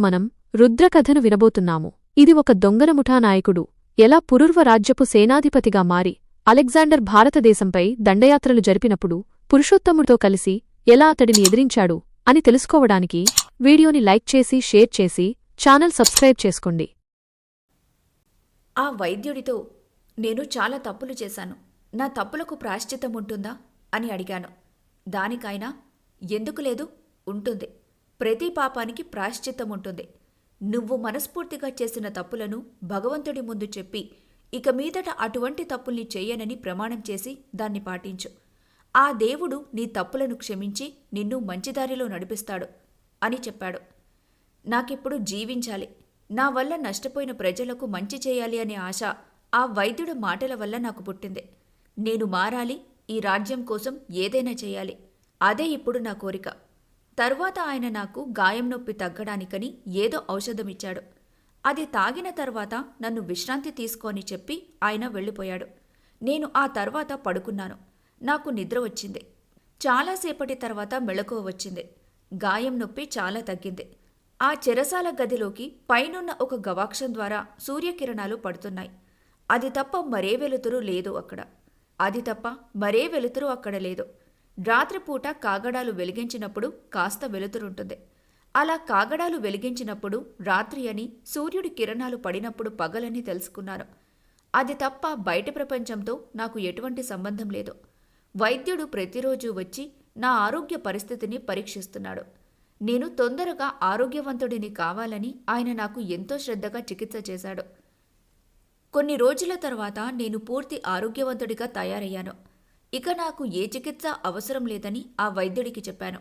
మనం రుద్రకథను వినబోతున్నాము. ఇది ఒక దొంగల ముఠా నాయకుడు ఎలా పురుర్వ రాజ్యపు సేనాధిపతిగా మారి అలెగ్జాండర్ భారతదేశంపై దండయాత్రలు జరిపినప్పుడు పురుషోత్తముడితో కలిసి ఎలా అతడిని ఎదిరించాడు అని తెలుసుకోవడానికి వీడియోని లైక్ చేసి షేర్ చేసి ఛానల్ సబ్స్క్రైబ్ చేసుకోండి. ఆ వైద్యుడితో నేను చాలా తప్పులు చేశాను, నా తప్పులకు ప్రాయశ్చిత్తం ఉంటుందా అని అడిగాను. దానికైనా ఎందుకు లేదు, ఉంటుంది. ప్రతి పాపానికి ప్రాయశ్చిత్తం ఉంటుంది. నువ్వు మనస్ఫూర్తిగా చేసిన తప్పులను భగవంతుడి ముందు చెప్పి ఇక మీదట అటువంటి తప్పుల్ని చెయ్యనని ప్రమాణం చేసి దాన్ని పాటించు. ఆ దేవుడు నీ తప్పులను క్షమించి నిన్ను మంచిదారిలో నడిపిస్తాడు అని చెప్పాడు. నాకిప్పుడు జీవించాలి, నా వల్ల నష్టపోయిన ప్రజలకు మంచి చేయాలి అనే ఆశ ఆ వైద్యుడి మాటల వల్ల నాకు పుట్టింది. నేను మారాలి, ఈ రాజ్యం కోసం ఏదైనా చేయాలి, అదే ఇప్పుడు నా కోరిక. తర్వాత ఆయన నాకు గాయం నొప్పి తగ్గడానికని ఏదో ఔషధమిచ్చాడు. అది తాగిన తర్వాత నన్ను విశ్రాంతి తీసుకోని చెప్పి ఆయన వెళ్ళిపోయాడు. నేను ఆ తర్వాత పడుకున్నాను. నాకు నిద్ర వచ్చింది. చాలాసేపటి తర్వాత మెళకువ వచ్చింది. గాయం నొప్పి చాలా తగ్గింది. ఆ చెరసాల గదిలోకి పైనున్న ఒక గవాక్షం ద్వారా సూర్యకిరణాలు పడుతున్నాయి. అది తప్ప మరే వెలుతురు అక్కడ లేదు. రాత్రిపూట కాగడాలు వెలిగించినప్పుడు కాస్త వెలుతురుంటుంది. అలా కాగడాలు వెలిగించినప్పుడు రాత్రి అని, సూర్యుడి కిరణాలు పడినప్పుడు పగలని తెలుసుకున్నాను. అది తప్ప బయటి ప్రపంచంతో నాకు ఎటువంటి సంబంధం లేదు. వైద్యుడు ప్రతిరోజూ వచ్చి నా ఆరోగ్య పరిస్థితిని పరీక్షిస్తున్నాడు. నేను తొందరగా ఆరోగ్యవంతుడిని కావాలని ఆయన నాకు ఎంతో శ్రద్ధగా చికిత్స చేశాడు. కొన్ని రోజుల తర్వాత నేను పూర్తి ఆరోగ్యవంతుడిగా తయారయ్యాను. ఇక నాకు ఏ చికిత్స అవసరం లేదని ఆ వైద్యుడికి చెప్పాను.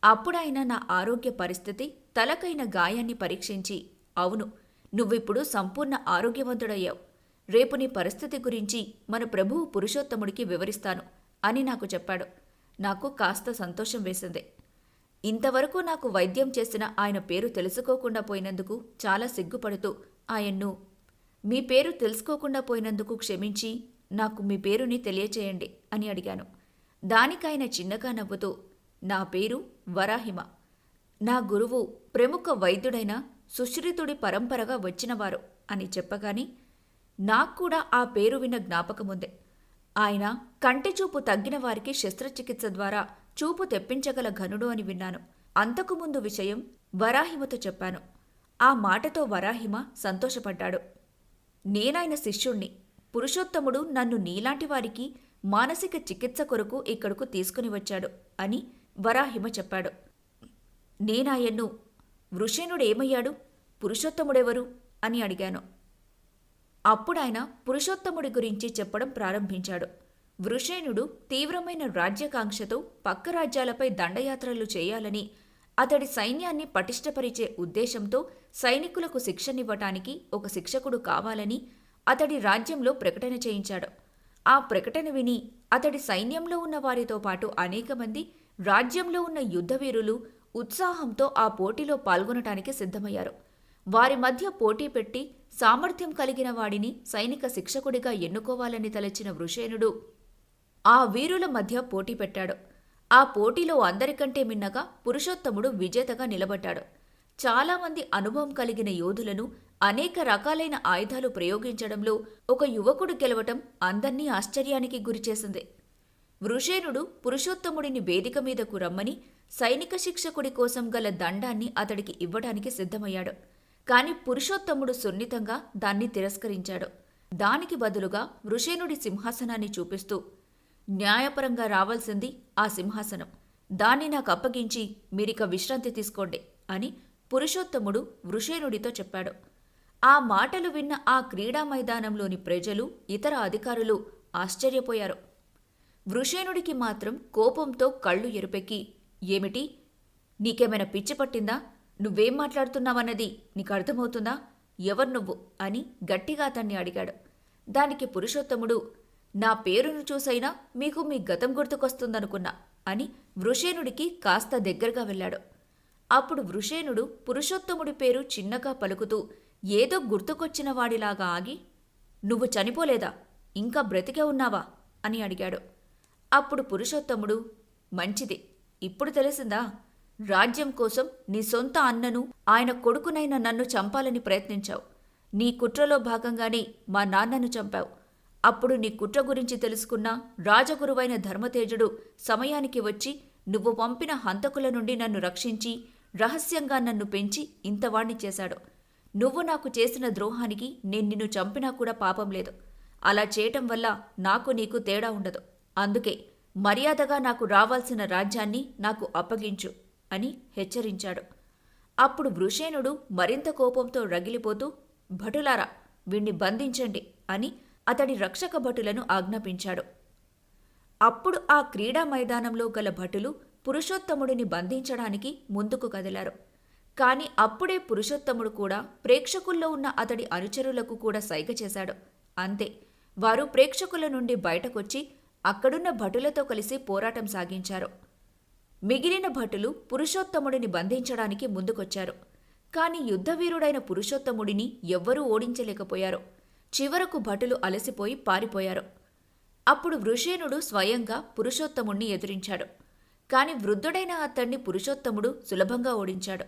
అప్పుడాయన నా ఆరోగ్య పరిస్థితి, తలకైన గాయాన్ని పరీక్షించి, అవును, నువ్విప్పుడు సంపూర్ణ ఆరోగ్యవంతుడయ్యావు. రేపు నీ పరిస్థితి గురించి మన ప్రభువు పురుషోత్తముడికి వివరిస్తాను అని నాకు చెప్పాడు. నాకు కాస్త సంతోషం వేసింది. ఇంతవరకు నాకు వైద్యం చేసిన ఆయన పేరు తెలుసుకోకుండా పోయినందుకు చాలా సిగ్గుపడుతూ ఆయన్ను, మీ పేరు తెలుసుకోకుండా పోయినందుకు క్షమించి నాకు మీ పేరుని తెలియచేయండి అని అడిగాను. దానికాయన చిన్నగా నవ్వుతూ, నా పేరు వరాహిమ. నా గురువు ప్రముఖ వైద్యుడైన సుశ్రుతుడి పరంపరగా వచ్చినవారు అని చెప్పగాని నాక్కూడా ఆ పేరు విన్న జ్ఞాపకముంది. ఆయన కంటిచూపు తగ్గిన వారికి శస్త్రచికిత్స ద్వారా చూపు తెప్పించగల ఘనుడు అని విన్నాను. అంతకుముందు విషయం వరాహిమతో చెప్పాను. ఆ మాటతో వరాహిమ సంతోషపడ్డాడు. నేనాయన శిష్యుణ్ణి. పురుషోత్తముడు నన్ను నీలాంటి వారికి మానసిక చికిత్స కొరకు ఇక్కడకు తీసుకుని వచ్చాడు అని వరాహిమ చెప్పాడు. నేనాయన్ను, వృషేణుడేమయ్యాడు, పురుషోత్తముడెవరు అని అడిగాను. అప్పుడాయన పురుషోత్తముడి గురించి చెప్పడం ప్రారంభించాడు. వృషేణుడు తీవ్రమైన రాజ్యకాంక్షతో పక్క రాజ్యాలపై దండయాత్రలు చేయాలని, అతడి సైన్యాన్ని పటిష్టపరిచే ఉద్దేశంతో సైనికులకు శిక్షనివ్వటానికి ఒక శిక్షకుడు కావాలని అతడి రాజ్యంలో ప్రకటన చేయించాడు. ఆ ప్రకటన విని అతడి సైన్యంలో ఉన్న వారితో పాటు అనేక మంది రాజ్యంలో ఉన్న యుద్ధవీరులు ఉత్సాహంతో ఆ పోటీలో పాల్గొనటానికి సిద్ధమయ్యారు. వారి మధ్య పోటీ పెట్టి సామర్థ్యం కలిగిన వాడిని సైనిక శిక్షకుడిగా ఎన్నుకోవాలని తలచిన వృషేణుడు ఆ వీరుల మధ్య పోటీ పెట్టాడు. ఆ పోటీలో అందరికంటే మిన్నగా పురుషోత్తముడు విజేతగా నిలబడ్డాడు. చాలామంది అనుభవం కలిగిన యోధులను, అనేక రకాలైన ఆయుధాలు ప్రయోగించడంలో ఒక యువకుడు గెలవటం అందర్నీ ఆశ్చర్యానికి గురిచేసింది. వృషేణుడు పురుషోత్తముడిని వేదిక మీదకు రమ్మని సైనిక శిక్షకుడి కోసం గల దండాన్ని అతడికి ఇవ్వడానికి సిద్ధమయ్యాడు. కాని పురుషోత్తముడు సున్నితంగా దాన్ని తిరస్కరించాడు. దానికి బదులుగా వృషేణుడి సింహాసనాన్ని చూపిస్తూ, న్యాయపరంగా రావాల్సింది ఆ సింహాసనం, దాన్ని నాకు అప్పగించి మీరిక విశ్రాంతి తీసుకోండి అని పురుషోత్తముడు వృషేణుడితో చెప్పాడు. ఆ మాటలు విన్న ఆ క్రీడా మైదానంలోని ప్రజలు, ఇతర అధికారులు ఆశ్చర్యపోయారు. వృషేణుడికి మాత్రం కోపంతో కళ్ళు ఎరుపెక్కి, ఏమిటి, నీకేమైనా పిచ్చి పట్టిందా, నువ్వేం మాట్లాడుతున్నావన్నది నీకు అర్థమవుతుందా, ఎవరు నువ్వు అని గట్టిగా అతన్ని అడిగాడు. దానికి పురుషోత్తముడు, నా పేరును చూసైనా మీకు మీ గతం గుర్తుకొస్తుందనుకున్నా అని వృషేణుడికి కాస్త దగ్గరగా వెళ్ళాడు. అప్పుడు వృషేణుడు పురుషోత్తముడి పేరు చిన్నగా పలుకుతూ ఏదో గుర్తుకొచ్చిన వాడిలాగా ఆగి, నువ్వు చనిపోలేదా, ఇంకా బ్రతికే ఉన్నావా అని అడిగాడు. అప్పుడు పురుషోత్తముడు, మంచిది, ఇప్పుడు తెలిసిందా, రాజ్యం కోసం నీ సొంత అన్నను, ఆయన కొడుకునైన నన్ను చంపాలని ప్రయత్నించావు. నీ కుట్రలో భాగంగానే మా నాన్నను చంపావు. అప్పుడు నీ కుట్ర గురించి తెలుసుకున్న రాజగురువైన ధర్మతేజుడు సమయానికి వచ్చి నువ్వు పంపిన హంతకుల నుండి నన్ను రక్షించి రహస్యంగా నన్ను పెంచి ఇంతవాణ్ణి చేశాడు. నువ్వు నాకు చేసిన ద్రోహానికి నేను నిన్ను చంపినా కూడా పాపం లేదు. అలా చేయటం వల్ల నాకు నీకు తేడా ఉండదు. అందుకే మర్యాదగా నాకు రావాల్సిన రాజ్యాన్ని నాకు అప్పగించు అని హెచ్చరించాడు. అప్పుడు వృషేణుడు మరింత కోపంతో రగిలిపోతూ, భటులారా, వీణ్ణి బంధించండి అని అతడి రక్షక భటులను ఆజ్ఞాపించాడు. అప్పుడు ఆ క్రీడా మైదానంలో గల భటులు పురుషోత్తముడిని బంధించడానికి ముందుకు కదిలారు. కాని అప్పుడే పురుషోత్తముడు కూడా ప్రేక్షకుల్లో ఉన్న అతడి అనుచరులకు కూడా సైగ చేశాడు. అంతే, వారు ప్రేక్షకుల నుండి బయటకొచ్చి అక్కడున్న భటులతో కలిసి పోరాటం సాగించారు. మిగిలిన భటులు పురుషోత్తముడిని బంధించడానికి ముందుకొచ్చారు. కాని యుద్ధవీరుడైన పురుషోత్తముడిని ఎవ్వరూ ఓడించలేకపోయారు. చివరకు భటులు అలసిపోయి పారిపోయారు. అప్పుడు వృషేణుడు స్వయంగా పురుషోత్తముణ్ణి ఎదిరించాడు. కాని వృద్ధుడైన అతణ్ణి పురుషోత్తముడు సులభంగా ఓడించాడు.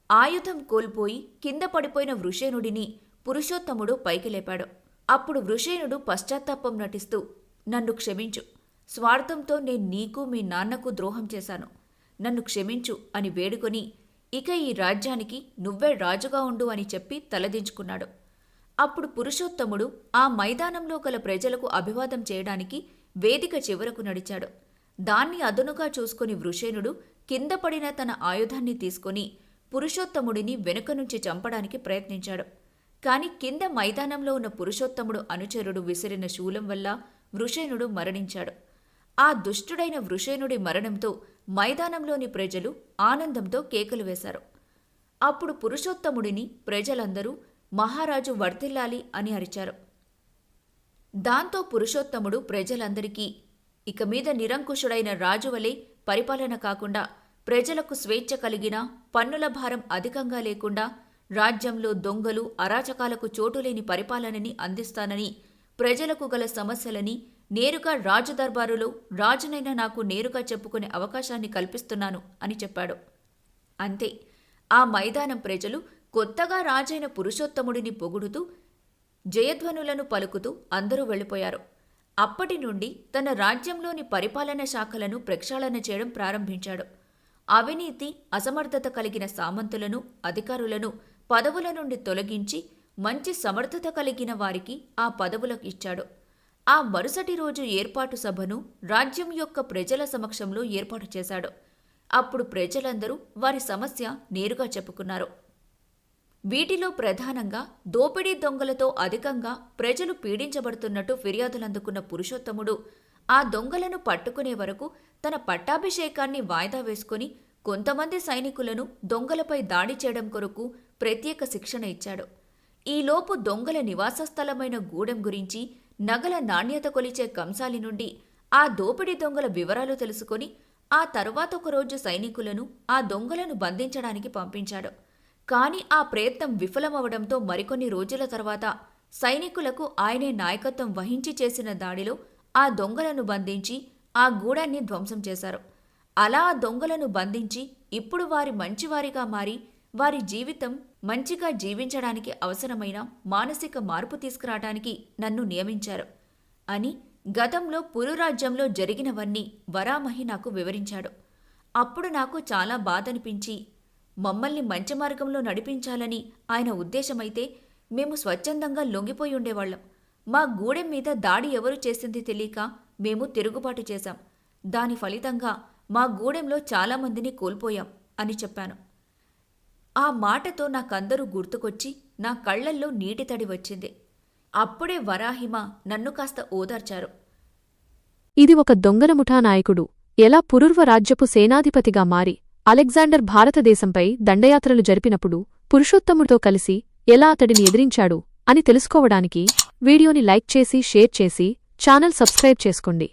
ఆయుధం కోల్పోయి కింద పడిపోయిన వృషేణుడిని పురుషోత్తముడు పైకి లేపాడు. అప్పుడు వృషేణుడు పశ్చాత్తాపం నటిస్తూ, నన్ను క్షమించు, స్వార్థంతో నేను నీకు మీ నాన్నకు ద్రోహం చేశాను, నన్ను క్షమించు అని వేడుకొని ఇక ఈ రాజ్యానికి నువ్వే రాజుగా ఉండు అని చెప్పి తలదించుకున్నాడు. అప్పుడు పురుషోత్తముడు ఆ మైదానంలో గల ప్రజలకు అభివాదం చేయడానికి వేదిక చివరకు నడిచాడు. దాన్ని అదునుగా చూసుకుని వృషేణుడు కింద పడిన తన ఆయుధాన్ని తీసుకుని పురుషోత్తముడిని వెనుక నుంచి చంపడానికి ప్రయత్నించాడు. కాని కింద మైదానంలో ఉన్న పురుషోత్తముడు అనుచరుడు విసిరిన శూలం వల్ల వృషేణుడు మరణించాడు. ఆ దుష్టుడైన వృషేణుడి మరణంతో మైదానంలోని ప్రజలు ఆనందంతో కేకలు వేశారు. అప్పుడు పురుషోత్తముడిని ప్రజలందరూ మహారాజు వర్ధిల్లాలి అని అరిచారు. దాంతో పురుషోత్తముడు ప్రజలందరికీ ఇక మీద నిరంకుశుడైన రాజువలే పరిపాలన కాకుండా ప్రజలకు స్వేచ్ఛ కలిగిన, పన్నుల భారం అధికంగా లేకుండా, రాజ్యంలో దొంగలు అరాచకాలకు చోటులేని పరిపాలనని అందిస్తానని, ప్రజలకు గల సమస్యలని నేరుగా రాజు దర్బారులో రాజునైనా నాకు నేరుగా చెప్పుకునే అవకాశాన్ని కల్పిస్తున్నాను అని చెప్పాడు. అంతే, ఆ మైదానం ప్రజలు కొత్తగా రాజైన పురుషోత్తముడిని పొగుడుతూ జయధ్వనులను పలుకుతూ అందరూ వెళ్ళిపోయారు. అప్పటి నుండి తన రాజ్యంలోని పరిపాలన శాఖలను ప్రక్షాళన చేయడం ప్రారంభించాడు. అవినీతి, అసమర్థత కలిగిన సామంతులను, అధికారులను పదవుల నుండి తొలగించి మంచి సమర్థత కలిగిన వారికి ఆ పదవులకు ఇచ్చాడు. ఆ మరుసటి రోజు ఏర్పాటు సభను రాజ్యం యొక్క ప్రజల సమక్షంలో ఏర్పాటు చేశాడు. అప్పుడు ప్రజలందరూ వారి సమస్య నేరుగా చెప్పుకున్నారు. వీటిలో ప్రధానంగా దోపిడీ దొంగలతో అధికంగా ప్రజలు పీడించబడుతున్నట్టు ఫిర్యాదులందుకున్న పురుషోత్తముడు ఆ దొంగలను పట్టుకునే వరకు తన పట్టాభిషేకాన్ని వాయిదా వేసుకుని కొంతమంది సైనికులను దొంగలపై దాడి చేయడం కొరకు ప్రత్యేక శిక్షణ ఇచ్చాడు. ఈలోపు దొంగల నివాస స్థలమైన గూడెం గురించి, నగల నాణ్యత కొలిచే కంసాలి నుండి ఆ దోపిడీ దొంగల వివరాలు తెలుసుకొని ఆ తరువాత ఒకరోజు సైనికులను ఆ దొంగలను బంధించడానికి పంపించాడు. కాని ఆ ప్రయత్నం విఫలమవడంతో మరికొన్ని రోజుల తర్వాత సైనికులకు ఆయనే నాయకత్వం వహించి చేసిన దాడిలో ఆ దొంగలను బంధించి ఆ గూడాన్ని ధ్వంసం చేశారు. అలా ఆ దొంగలను బంధించి ఇప్పుడు వారి మంచివారిగా మారి వారి జీవితం మంచిగా జీవించడానికి అవసరమైన మానసిక మార్పు తీసుకురావడానికి నన్ను నియమించారు అని గతంలో పురురాజ్యంలో జరిగినవన్నీ వరామహి నాకు వివరించాడు. అప్పుడు నాకు చాలా బాధనిపించి, మమ్మల్ని మంచి మార్గంలో నడిపించాలని ఆయన ఉద్దేశమైతే మేము స్వచ్ఛందంగా లొంగిపోయి ఉండేవాళ్లం. మా గూడెం మీద దాడి ఎవరు చేసింది తెలియక మేము తిరుగుబాటు చేశాం. దాని ఫలితంగా మా గూడెంలో చాలామందిని కోల్పోయాం అని చెప్పాను. ఆ మాటతో నాకందరూ గుర్తుకొచ్చి నా కళ్లల్లో నీటి తడి వచ్చింది. అప్పుడే వరాహిమ నన్ను కాస్త ఓదార్చారు. ఇది ఒక దొంగల ముఠా నాయకుడు ఎలా పురుర్వ రాజ్యపు సేనాధిపతిగా మారి అలెగ్జాండర్ భారతదేశంపై దండయాత్రలు జరిపినప్పుడు పురుషోత్తముడితో కలిసి ఎలా అతడిని ఎదిరించాడు అని తెలుసుకోవడానికి వీడియోని లైక్ చేసి షేర్ చేసి ఛానల్ సబ్స్క్రైబ్ చేసుకోండి.